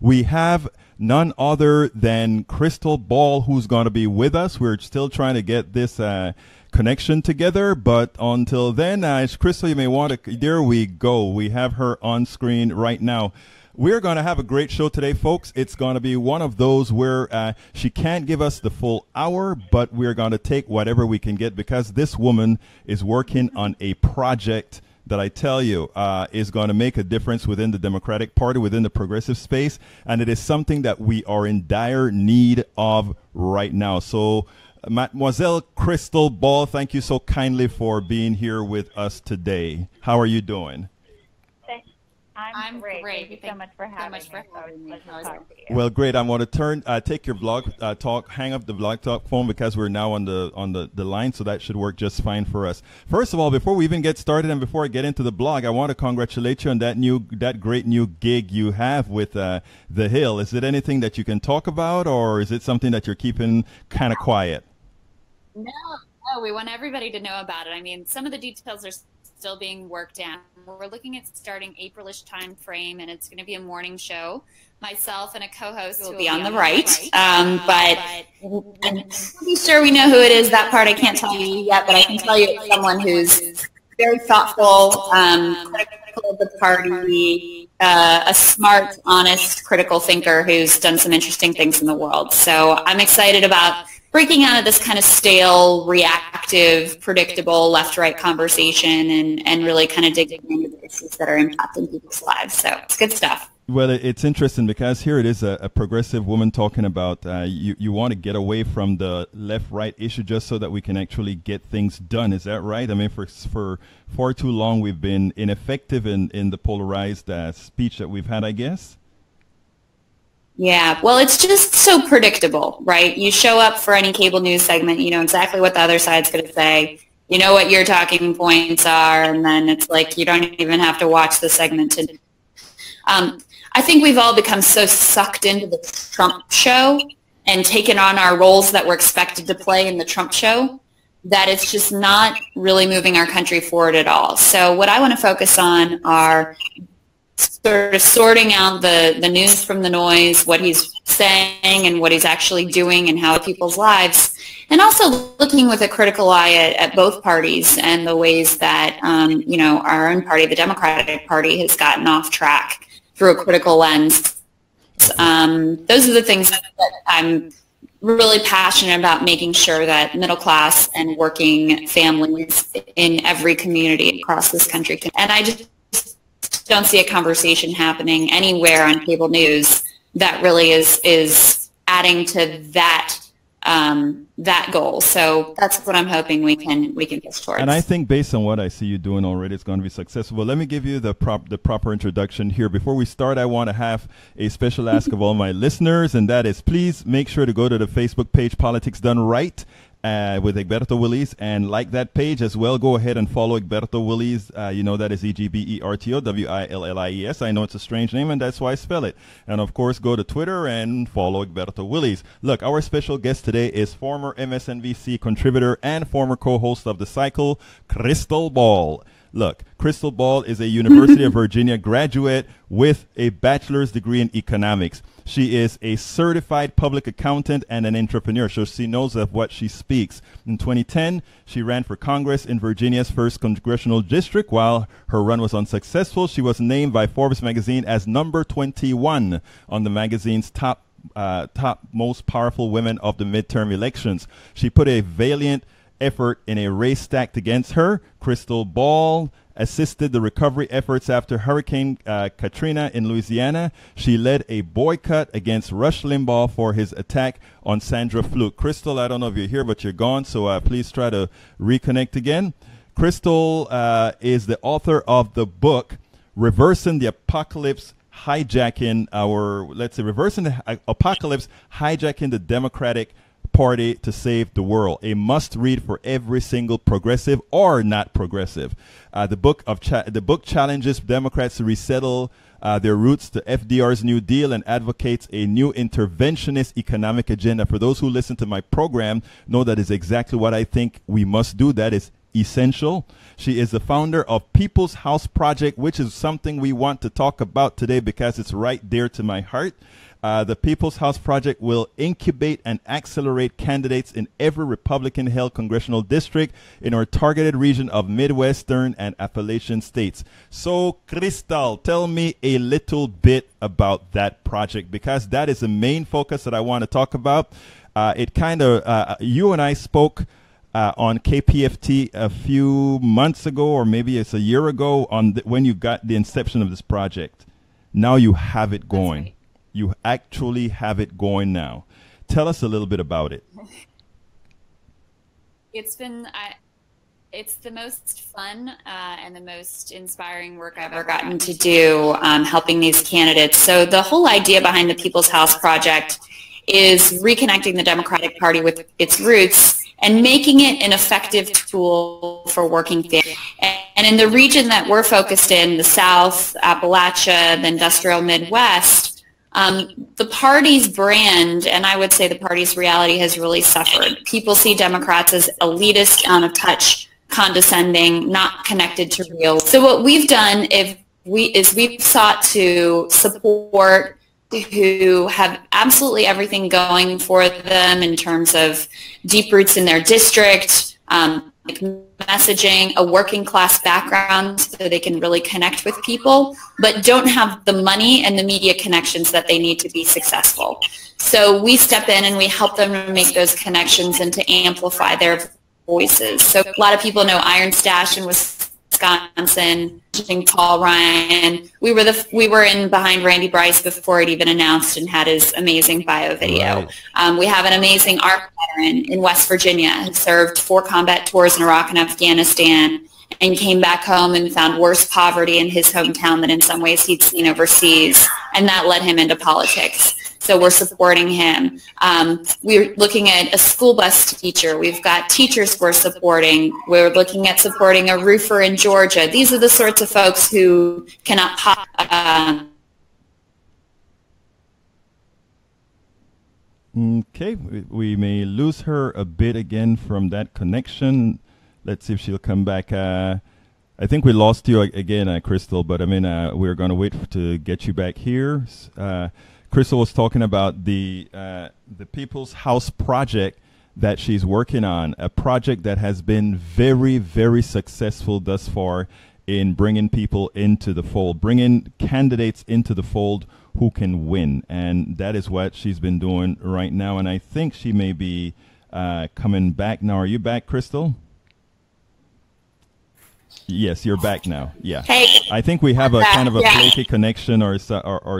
We have none other than Krystal Ball, who's going to be with us. We're still trying to get this connection together, but until then, Krystal, you may want to, there we go. We have her on screen right now. We're going to have a great show today, folks. It's going to be one of those where she can't give us the full hour, but we're going to take whatever we can get, because this woman is working on a project that I tell you is going to make a difference within the Democratic Party, within the progressive space, and it is something that we are in dire need of right now. So, Mademoiselle Krystal Ball, thank you so kindly for being here with us today. How are you doing? I'm great. Thank you so much for having me. Well, great. I want to take your blog talk, hang up the blog talk phone, because we're now on the line, so that should work just fine for us. First of all, before we even get started and before I get into the blog, I want to congratulate you on that great new gig you have with The Hill. Is it anything that you can talk about, or is it something that you're keeping kind of quiet? No, we want everybody to know about it. I mean, some of the details are still being worked out. We're looking at starting April-ish time frame, and it's going to be a morning show. Myself and a co-host will be on the right, but I'm pretty sure we know who it is. That part I can't tell you yet, but I can tell you it's someone who's very thoughtful, critical of the party, a smart, honest, critical thinker who's done some interesting things in the world. So I'm excited about breaking out of this kind of stale, reactive, predictable left-right conversation and really kind of digging into the issues that are impacting people's lives. So it's good stuff. Well, it's interesting because here it is, a progressive woman talking about you want to get away from the left-right issue just so that we can actually get things done. Is that right? I mean, for far too long, we've been ineffective in the polarized speech that we've had, I guess. Yeah, well, it's just so predictable, right? You show up for any cable news segment, you know exactly what the other side's going to say, you know what your talking points are, and then it's like you don't even have to watch the segment. I think we've all become so sucked into the Trump show and taken on our roles that we're expected to play in the Trump show that it's just not really moving our country forward at all. So what I want to focus on are sort of sorting out the news from the noise, what he's saying and what he's actually doing and how people's lives, and also looking with a critical eye at both parties and the ways that, you know, our own party, the Democratic Party, has gotten off track through a critical lens. Those are the things that I'm really passionate about, making sure that middle class and working families in every community across this country can. And I just don't see a conversation happening anywhere on cable news that really is adding to that that goal. So that's what I'm hoping we can get towards. And I think based on what I see you doing already, it's going to be successful. Well, let me give you the proper introduction here. Before we start, I want to have a special ask of all my listeners, and that is please make sure to go to the Facebook page Politics Done Right with Egberto Willies and like that page as well. Go ahead and follow Egberto Willies. You know that is Egberto Willies. I know it's a strange name, and that's why I spell it. And of course, go to Twitter and follow Egberto Willies. Look, our special guest today is former MSNBC contributor and former co-host of The Cycle, Krystal Ball. Look, Krystal Ball is a University of Virginia graduate with a bachelor's degree in economics. She is a certified public accountant and an entrepreneur, so she knows of what she speaks. In 2010, she ran for Congress in Virginia's 1st Congressional District. While her run was unsuccessful, she was named by Forbes magazine as number 21 on the magazine's top most powerful women of the midterm elections. She put a valiant effort in a race stacked against her. Krystal Ball assisted the recovery efforts after Hurricane Katrina in Louisiana. She led a boycott against Rush Limbaugh for his attack on Sandra Fluke. Krystal, I don't know if you're here, but you're gone, so please try to reconnect again. Krystal is the author of the book Reversing the Apocalypse, Hijacking the Democratic Party to Save the World, a must-read for every single progressive or not progressive. The book challenges Democrats to resettle their roots to FDR's New Deal and advocates a new interventionist economic agenda. For those who listen to my program, know that is exactly what I think we must do. That is essential. She is the founder of People's House Project, which is something we want to talk about today because it's right dear to my heart. The People's House Project will incubate and accelerate candidates in every Republican-held congressional district in our targeted region of Midwestern and Appalachian states. So, Krystal, tell me a little bit about that project, because that is the main focus that I want to talk about. You and I spoke on KPFT a few months ago, or maybe it's a year ago, on when you got the inception of this project. Now you have it going. Right. You actually have it going now. Tell us a little bit about it. It's the most fun and the most inspiring work I've ever gotten to do, helping these candidates. So the whole idea behind the People's House Project is reconnecting the Democratic Party with its roots and making it an effective tool for working families. And in the region that we're focused in, the South, Appalachia, the industrial Midwest, the party's brand, and I would say the party's reality, has really suffered. People see Democrats as elitist, out of touch, condescending, not connected to real. So what we've done is we've sought to support who have absolutely everything going for them in terms of deep roots in their district, messaging, a working class background so they can really connect with people, but don't have the money and the media connections that they need to be successful. So we step in and we help them make those connections and to amplify their voices. So a lot of people know Iron Stash in Wisconsin, Paul Ryan. We were in behind Randy Bryce before it even announced and had his amazing bio video. Right. We have an amazing ARC veteran in West Virginia who served 4 combat tours in Iraq and Afghanistan and came back home and found worse poverty in his hometown than in some ways he'd seen overseas, and that led him into politics. So we're supporting him. We're looking at a school bus teacher. We've got teachers we're supporting. We're looking at supporting a roofer in Georgia. These are the sorts of folks who cannot pop. Okay, we may lose her a bit again from that connection. Let's see if she'll come back. I think we lost you again, Krystal, but I mean, we're going to wait to get you back here. Krystal was talking about the People's House Project that she's working on, a project that has been very, very successful thus far in bringing people into the fold, bringing candidates into the fold who can win. And that is what she's been doing right now. And I think she may be coming back now. Are you back, Krystal? Yes, you're back now. Yeah. Hey, I think we have a kind of a flaky connection or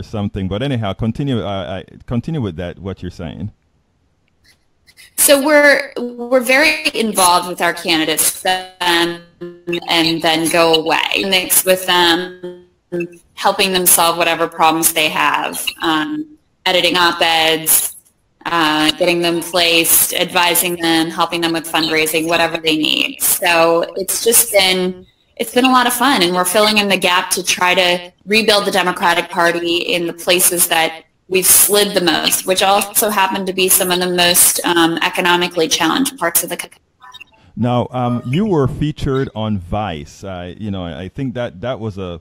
something. But anyhow, continue with that, what you're saying. So we're very involved with our candidates and then go away, mix with them, helping them solve whatever problems they have, editing op-eds, getting them placed, advising them, helping them with fundraising, whatever they need. So it's been a lot of fun, and we're filling in the gap to try to rebuild the Democratic Party in the places that we've slid the most, which also happen to be some of the most economically challenged parts of the country. Now, you were featured on Vice. I think that was a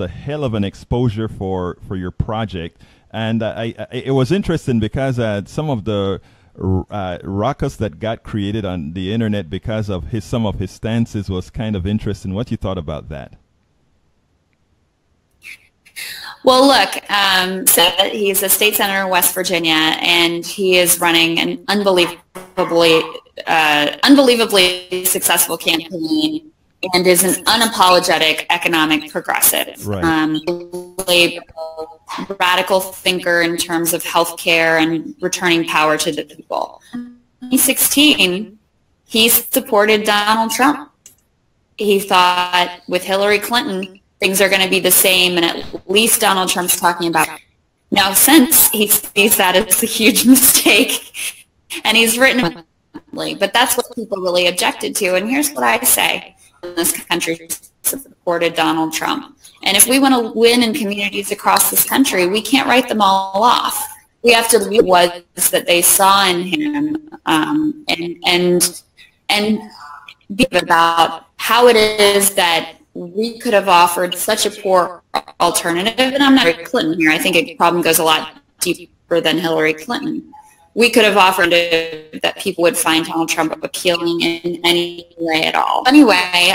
hell of an exposure for your project, and it was interesting because some of the ruckus that got created on the internet because of some of his stances was kind of interesting. What you thought about that? Well, look, so he's a state senator in West Virginia, and he is running an unbelievably successful campaign and is an unapologetic economic progressive. Right. Radical thinker in terms of healthcare and returning power to the people. In 2016, he supported Donald Trump. He thought with Hillary Clinton, things are going to be the same, and at least Donald Trump's talking about it. Now, since he sees that as a huge mistake, and he's written, but that's what people really objected to. And here's what I say. This country supported Donald Trump. And if we want to win in communities across this country, we can't write them all off. We have to look at what that they saw in him. And be about how it is that we could have offered such a poor alternative. And I'm not Hillary Clinton here. I think the problem goes a lot deeper than Hillary Clinton. We could have offered that people would find Donald Trump appealing in any way at all. Anyway,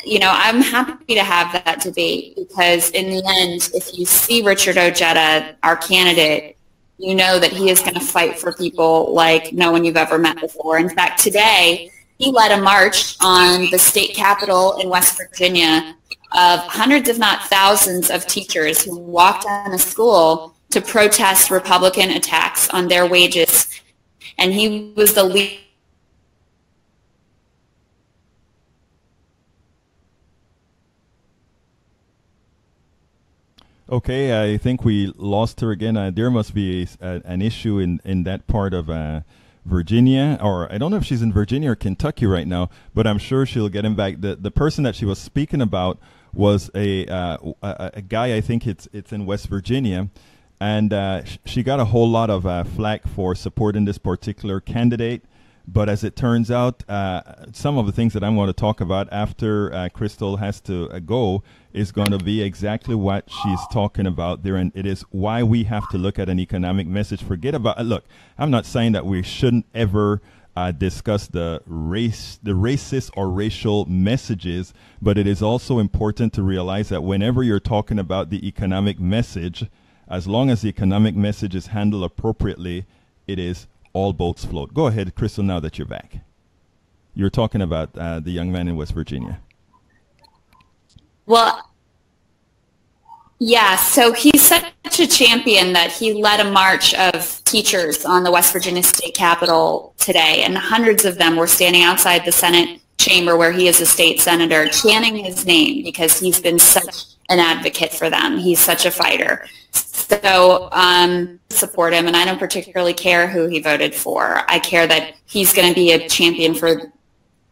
you know, I'm happy to have that debate because in the end, if you see Richard Ojeda, our candidate, you know that he is going to fight for people like no one you've ever met before. In fact, today, he led a march on the state capitol in West Virginia of hundreds, if not thousands, of teachers who walked out of school to protest Republican attacks on their wages. And he was the lead. Okay, I think we lost her again. There must be an issue in that part of Virginia, or I don't know if she's in Virginia or Kentucky right now, but I'm sure she'll get him back. The person that she was speaking about was a guy, I think it's in West Virginia, and she got a whole lot of flack for supporting this particular candidate. But as it turns out, some of the things that I'm going to talk about after Krystal has to go is going to be exactly what she's talking about there. And it is why we have to look at an economic message. Forget about, look, I'm not saying that we shouldn't ever discuss the racist or racial messages, but it is also important to realize that whenever you're talking about the economic message, as long as the economic message is handled appropriately, it is all boats float. Go ahead, Krystal, now that you're back. You're talking about the young man in West Virginia. Well, yeah, so he's such a champion that he led a march of teachers on the West Virginia state capitol today, and hundreds of them were standing outside the Senate chamber where he is a state senator, chanting his name because he's been such an advocate for them. He's such a fighter. So support him, and I don't particularly care who he voted for. I care that he's going to be a champion for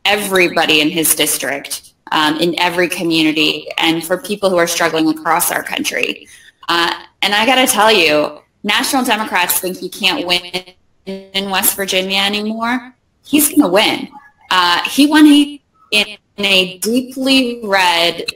everybody in his district, in every community, and for people who are struggling across our country. And I got to tell you, National Democrats think you can't win in West Virginia anymore. He's going to win. He won in a deeply red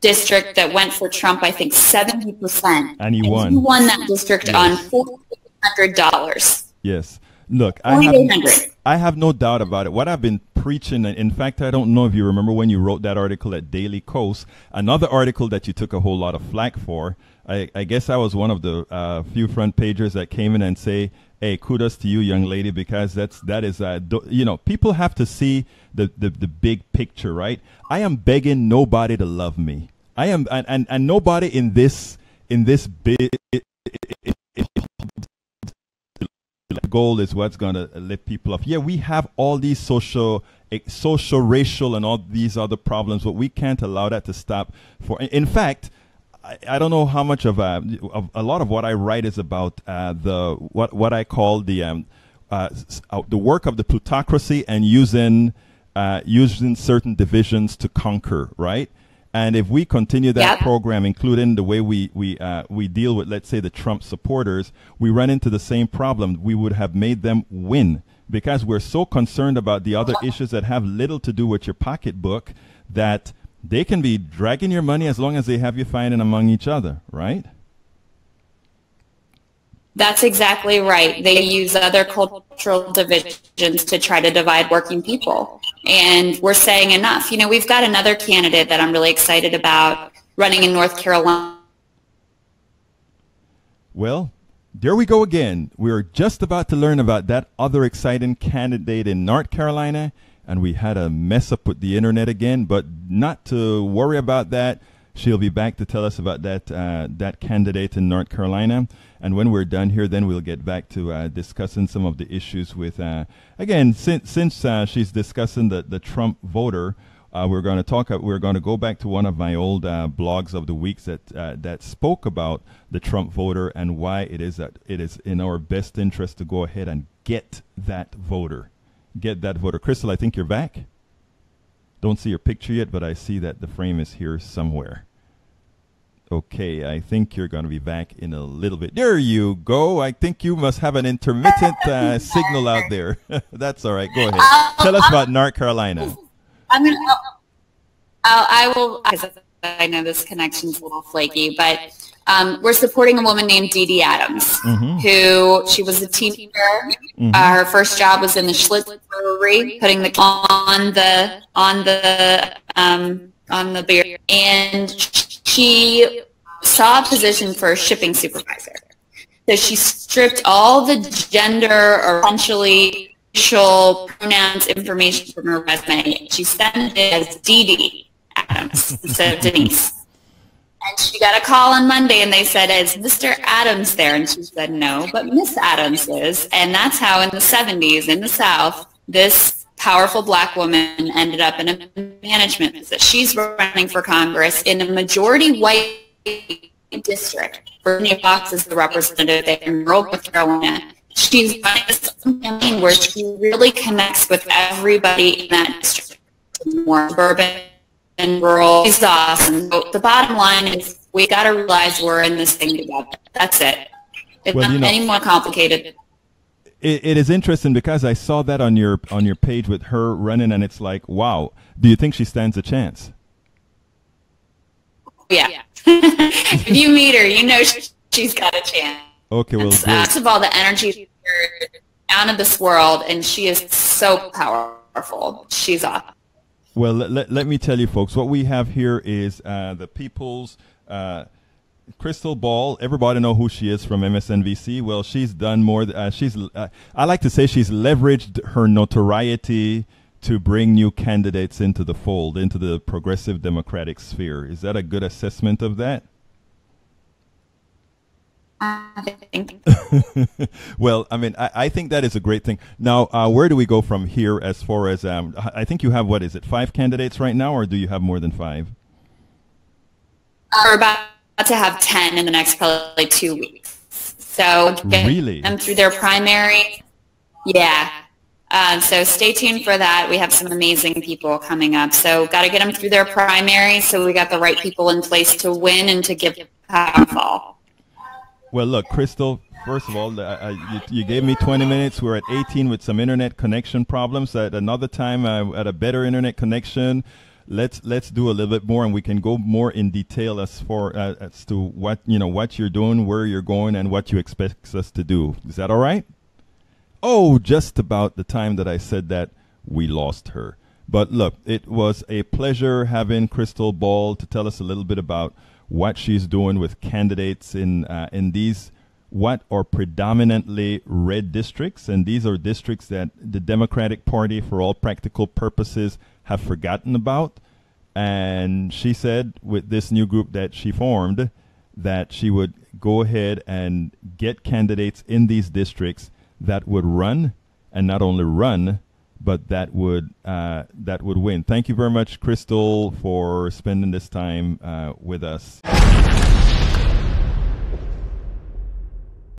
district that went for Trump, I think 70%. And he won. He won that district on $4,800. Yes. Look, I have no doubt about it. What I've been preaching, in fact, I don't know if you remember when you wrote that article at Daily Kos, another article that you took a whole lot of flack for. I guess I was one of the few front pagers that came in and say, hey, kudos to you, young lady, because that is you know, people have to see the big picture, right? I am begging nobody to love me. I am, and nobody in this big goal is what's going to lift people up. Yeah, we have all these social, racial, and all these other problems, but we can't allow that to stop. In fact, I don't know how much of a lot of what I write is about what I call the work of the plutocracy and using certain divisions to conquer, right? And if we continue that program, including the way we deal with, let's say, the Trump supporters, we run into the same problem. We would have made them win because we're so concerned about the other issues that have little to do with your pocketbook that they can be dragging your money as long as they have you fighting among each other, right? That's exactly right. They use other cultural divisions to try to divide working people. And we're saying enough. You know, we've got another candidate that I'm really excited about running in North Carolina. Well, there we go again. We're just about to learn about that other exciting candidate in North Carolina. And we had a mess up with the internet again, but not to worry about that. She'll be back to tell us about that candidate in North Carolina. And when we're done here, then we'll get back to discussing some of the issues with, again, since she's discussing the Trump voter, we're going to go back to one of my old blogs of the weeks that spoke about the Trump voter and why it is that it is in our best interest to go ahead and get that voter. Get that voter. Krystal, I think you're back. Don't see your picture yet, but I see that the frame is here somewhere. Okay, I think you're going to be back in a little bit. There you go. I think you must have an intermittent signal out there. That's all right. Go ahead. Tell us about North Carolina. I'm gonna. I will. I know this connection's a little flaky, but we're supporting a woman named Dee Dee Adams, who she was a teacher. Her first job was in the Schlitz Brewery, putting the on the beer, and she saw a position for a shipping supervisor. So she stripped all the gender or essentially racial pronouns information from her resume. She sent it as Dee Dee Adams instead of Denise. And she got a call on Monday, and they said, "Is Mr. Adams there?" And she said, "No, but Miss Adams is." And that's how in the 70s in the South, this powerful black woman ended up in a management position. She's running for Congress in a majority white district. Virginia Fox is the representative there in rural North Carolina. She's running this campaign where she really connects with everybody in that district, more suburban and rural. She's awesome. So the bottom line is we got to realize we're in this thing together. That's it. It's not any more complicated. It is interesting because I saw that on your page with her running, and it's like, wow. Do you think she stands a chance? Yeah. If you meet her, you know she's got a chance. Okay, well, first of all, the energy is out of this world, and she is so powerful. She's awesome. Well, let me tell you, folks, what we have here is the people's Krystal Ball. Everybody know who she is from MSNBC. Well, she's done more. I like to say she's leveraged her notoriety to bring new candidates into the fold, into the progressive Democratic sphere. Is that a good assessment of that? I think. Well, I mean, I think that is a great thing. Now, where do we go from here as far as, I think you have, what is it, 5 candidates right now, or do you have more than 5? We're about to have 10 in the next probably 2 weeks. So really? Them through their primary. Yeah. So stay tuned for that. We have some amazing people coming up. So got to get them through their primary so we got the right people in place to win and to give powerful. Well, look, Krystal, first of all, you gave me 20 minutes. We're at 18 with some internet connection problems. At another time, at a better internet connection, let's do a little bit more, and we can go more in detail as far as to what you're doing, where you're going, and what you expect us to do. Is that all right? Oh, just about the time that I said that, we lost her. But look, it was a pleasure having Krystal Ball to tell us a little bit about what she's doing with candidates in these what are predominantly red districts, and these are districts that the Democratic Party, for all practical purposes, have forgotten about. And she said with this new group that she formed that she would go ahead and get candidates in these districts that would run, and not only run, but that would win. Thank you very much, Krystal, for spending this time with us.